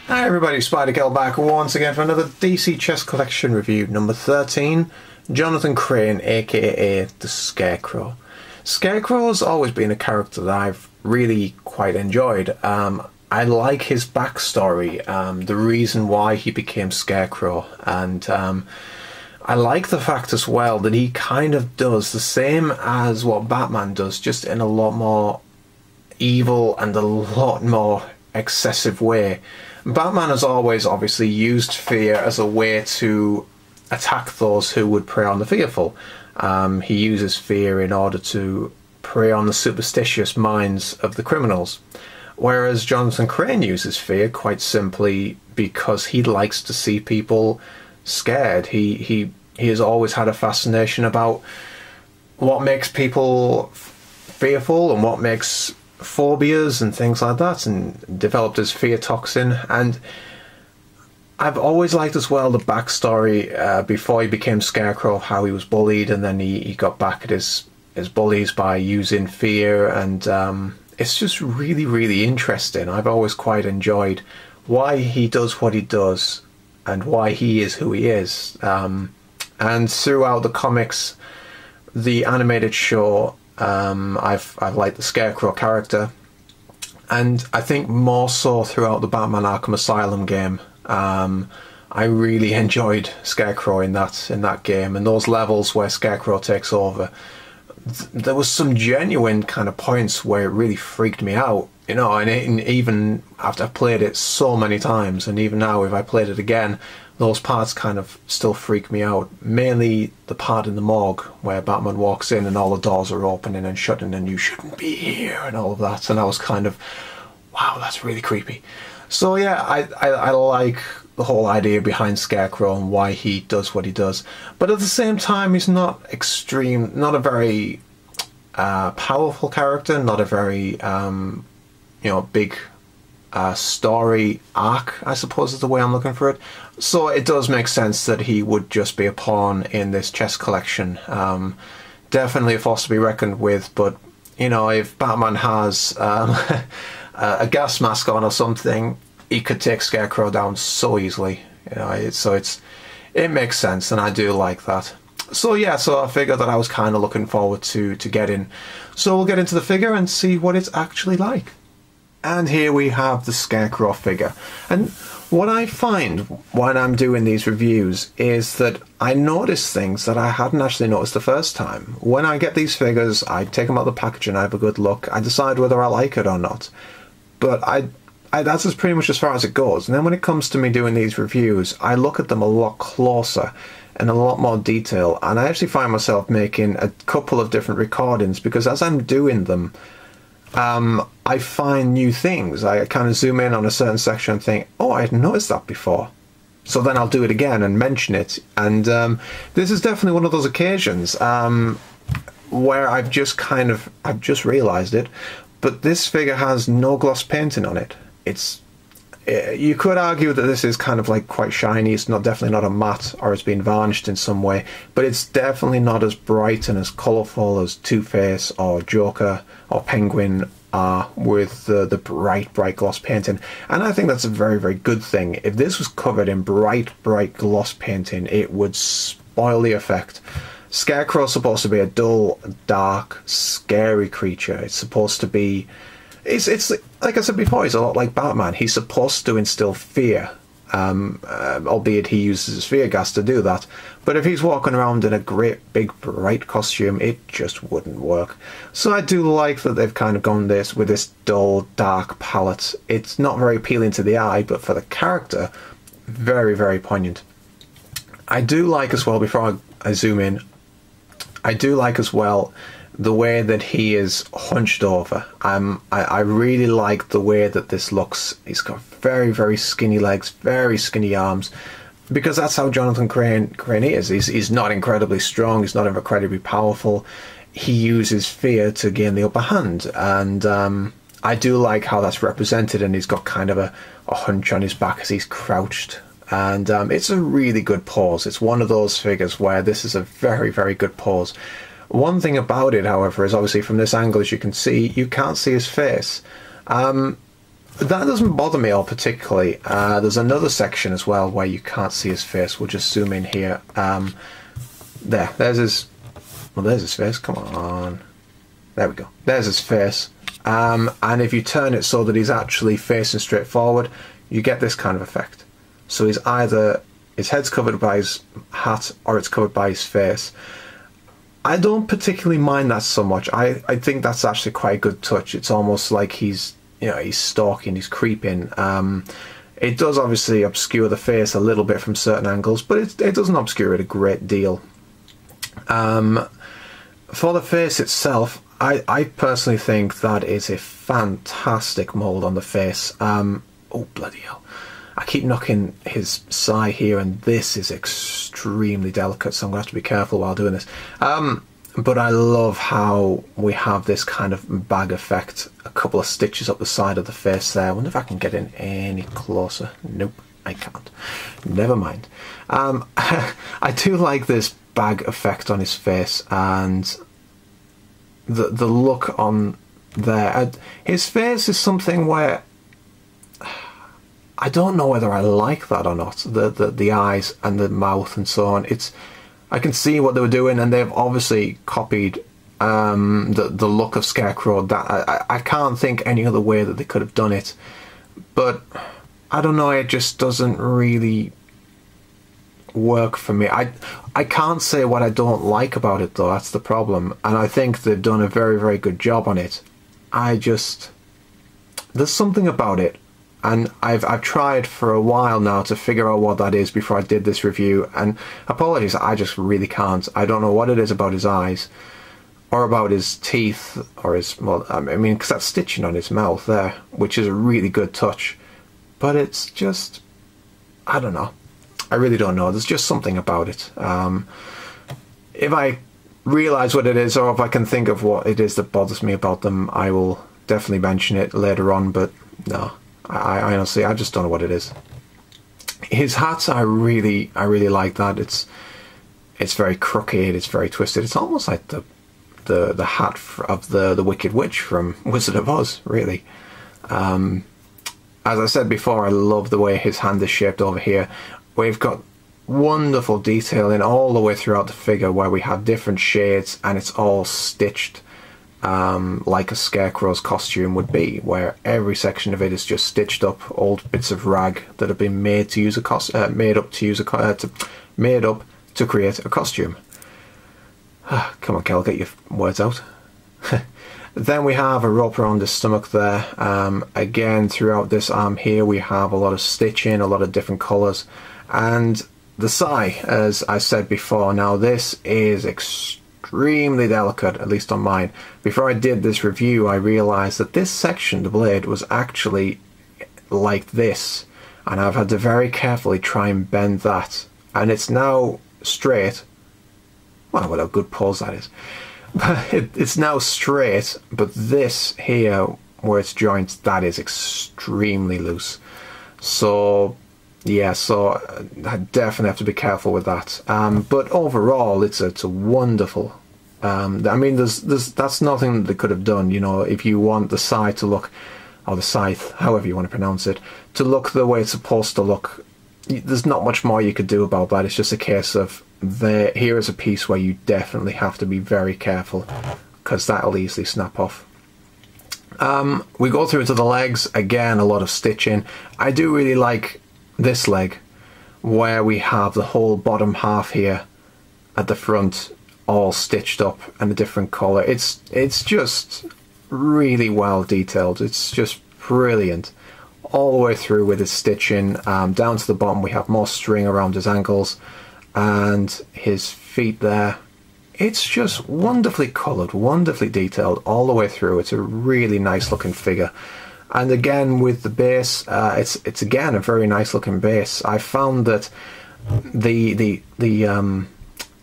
Hi everybody, Spider-Kel back once again for another DC Chess Collection review, number 13, Jonathan Crane, aka the Scarecrow. Scarecrow's always been a character that I've really quite enjoyed. I like his backstory, the reason why he became Scarecrow, and I like the fact as well that he kind of does the same as what Batman does, just in a lot more evil and a lot more excessive way. Batman has always obviously used fear as a way to attack those who would prey on the fearful. He uses fear in order to prey on the superstitious minds of the criminals. Whereas Jonathan Crane uses fear quite simply because he likes to see people scared. He has always had a fascination about what makes people fearful and what makes phobias and things like that, and developed his fear toxin. And I've always liked as well the backstory before he became Scarecrow, how he was bullied and then he got back at his bullies by using fear, and it's just really interesting. I've always quite enjoyed why he does what he does and why he is who he is, and throughout the comics, the animated show, I've liked the Scarecrow character, and I think more so throughout the Batman Arkham Asylum game. I really enjoyed Scarecrow in that game, and those levels where Scarecrow takes over. There was some genuine kind of points where it really freaked me out, you know, and even after I've played it so many times, and even now if I played it again, those parts kind of still freak me out. Mainly the part in the morgue where Batman walks in and all the doors are opening and shutting and you shouldn't be here and all of that, and I was kind of, wow, that's really creepy. So yeah, I like the whole idea behind Scarecrow and why he does what he does, but at the same time he's not extreme, not a very powerful character, not a very big story arc, I suppose is the way I'm looking for it. So it does make sense that he would just be a pawn in this chess collection. Definitely a force to be reckoned with, but you know, if Batman has a gas mask on or something, he could take Scarecrow down so easily. You know, it makes sense, and I do like that. So yeah, so I figured that I was kind of looking forward to getting. So we'll get into the figure and see what it's actually like. And here we have the Scarecrow figure. And what I find when I'm doing these reviews is that I notice things that I hadn't actually noticed the first time. When I get these figures, I take them out of the package and I have a good look. I decide whether I like it or not. But that's as pretty much as far as it goes. And then when it comes to me doing these reviews, I look at them a lot closer and a lot more detail. And I actually find myself making a couple of different recordings because as I'm doing them, I find new things. I kind of zoom in on a certain section and think, oh, I hadn't noticed that before. So then I'll do it again and mention it. And this is definitely one of those occasions where I've just realised it. But this figure has no gloss painting on it. You could argue that this is kind of like quite shiny. It's definitely not a matte, or it's been varnished in some way. But it's definitely not as bright and as colourful as Two-Face or Joker or Penguin are with the bright gloss painting. And I think that's a very good thing. If this was covered in bright gloss painting, it would spoil the effect. Scarecrow's supposed to be a dull, dark, scary creature. It's supposed to be... It's like I said before, he's a lot like Batman. He's supposed to instill fear, albeit he uses his fear gas to do that. But if he's walking around in a great big bright costume, it just wouldn't work. So I do like that they've kind of gone with this dull, dark palette. It's not very appealing to the eye, but for the character, very poignant. I do like as well, before I zoom in, I do like as well the way that he is hunched over. I really like the way that this looks. He's got very skinny legs, very skinny arms, because that's how Jonathan Crane is. He's not incredibly strong, he's not incredibly powerful. He uses fear to gain the upper hand, and I do like how that's represented, and he's got kind of a hunch on his back as he's crouched. And it's a really good pose. It's one of those figures where this is a very good pose. One thing about it, however, is obviously from this angle, as you can see, you can't see his face. that doesn't bother me all particularly. There's another section as well where you can't see his face. We'll just zoom in here. There's his... Well, there's his face. Come on. There we go. There's his face. And if you turn it so that he's actually facing straight forward, you get this kind of effect. So he's either... his head's covered by his hat or it's covered by his face. I don't particularly mind that so much. I think that's actually quite a good touch. It's almost like he's, you know, he's stalking, he's creeping. It does obviously obscure the face a little bit from certain angles, but it doesn't obscure it a great deal. For the face itself, I personally think that is a fantastic mould on the face. Oh, bloody hell. I keep knocking his sigh here, and this is extremely delicate, so I'm going to have to be careful while doing this. But I love how we have this kind of bag effect, a couple of stitches up the side of the face there. I wonder if I can get in any closer. Nope, I can't. Never mind. I do like this bag effect on his face, and the look on there. His face is something where... I don't know whether I like that or not. The eyes and the mouth and so on. I can see what they were doing, and they've obviously copied the look of Scarecrow. That I can't think any other way that they could have done it. But I don't know. It just doesn't really work for me. I can't say what I don't like about it though. That's the problem, and I think they've done a very, very good job on it. There's something about it. And I've tried for a while now to figure out what that is before I did this review, and apologies, I just really can't. I don't know what it is about his eyes, or about his teeth, or his... well, I mean, because that's stitching on his mouth there, which is a really good touch. But it's just... I don't know. I really don't know. There's just something about it. If I realise what it is, or if I can think of what it is that bothers me about them, I will definitely mention it later on, but no. I honestly, I just don't know what it is. His hat, I really like that. It's very crooked. It's very twisted. It's almost like the hat of the Wicked Witch from Wizard of Oz, really. As I said before, I love the way his hand is shaped over here. We've got wonderful detailing all the way throughout the figure, where we have different shades, and it's all stitched. Like a Scarecrow's costume would be, where every section of it is just stitched up, old bits of rag that have been made to use made up to create a costume. Come on, Kel, get your words out. Then we have a rope around his stomach there. Again, throughout this arm here, we have a lot of stitching, a lot of different colours, and the sigh, as I said before. Now, this is extremely delicate, at least on mine. Before I did this review, I realised that this section, the blade, was actually like this, and I've had to very carefully try and bend that, and it's now straight. Wow, what a good pose that is. It's now straight, but this here, where it's joints, that is extremely loose. So yeah, so I definitely have to be careful with that. But overall, it's a wonderful. I mean, that's nothing that they could have done. You know, if you want the scythe to look, or the scythe, however you want to pronounce it, to look the way it's supposed to look, there's not much more you could do about that. It's just a case of here is a piece where you definitely have to be very careful, because that'll easily snap off. We go through to the legs. Again, a lot of stitching. I do really like this leg, where we have the whole bottom half here at the front all stitched up in a different colour. It's just really well detailed. It's just brilliant all the way through with his stitching. Down to the bottom we have more string around his ankles and his feet there. It's just wonderfully coloured, wonderfully detailed all the way through. It's a really nice looking figure. And again, with the base, it's again a very nice looking base. I found that the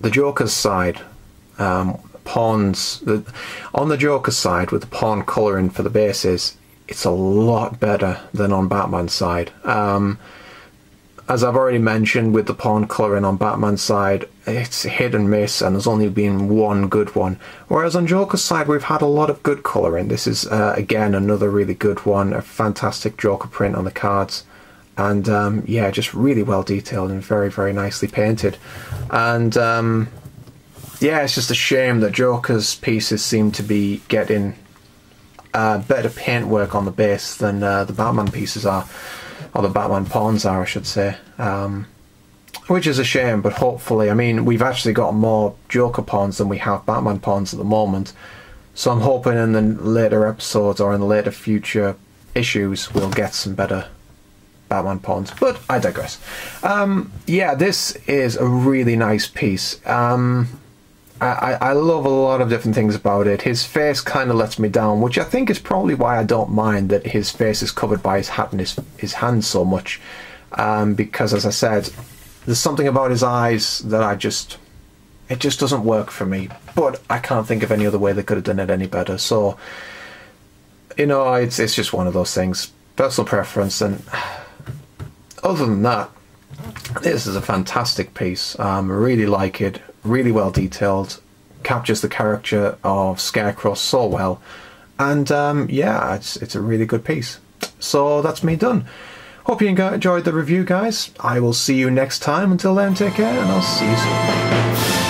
Joker's side, pawns, on the Joker's side with the pawn colouring for the bases, it's a lot better than on Batman's side. as I've already mentioned, with the pawn colouring on Batman's side, it's hit and miss, and there's only been one good one. Whereas on Joker's side, we've had a lot of good colouring. This is, again, another really good one. A fantastic Joker print on the cards. And, yeah, just really well detailed and very, very nicely painted. And, yeah, it's just a shame that Joker's pieces seem to be getting better paintwork on the base than the Batman pieces are. Or the Batman pawns are, I should say. Which is a shame, but hopefully, I mean, we've actually got more Joker pawns than we have Batman pawns at the moment. So I'm hoping in the later episodes or in the later future issues we'll get some better Batman pawns. But I digress. Yeah, this is a really nice piece. I love a lot of different things about it. His face kind of lets me down, which I think is probably why I don't mind that his face is covered by his hat and his hands so much. Because, as I said, there's something about his eyes that it just doesn't work for me. But I can't think of any other way they could have done it any better. So, you know, it's just one of those things. Personal preference. And other than that, this is a fantastic piece. I really like it. Really well detailed, captures the character of Scarecrow so well, and yeah, it's a really good piece. So that's me done. Hope you enjoyed the review, guys. I will see you next time. Until then, take care, and I'll see you soon.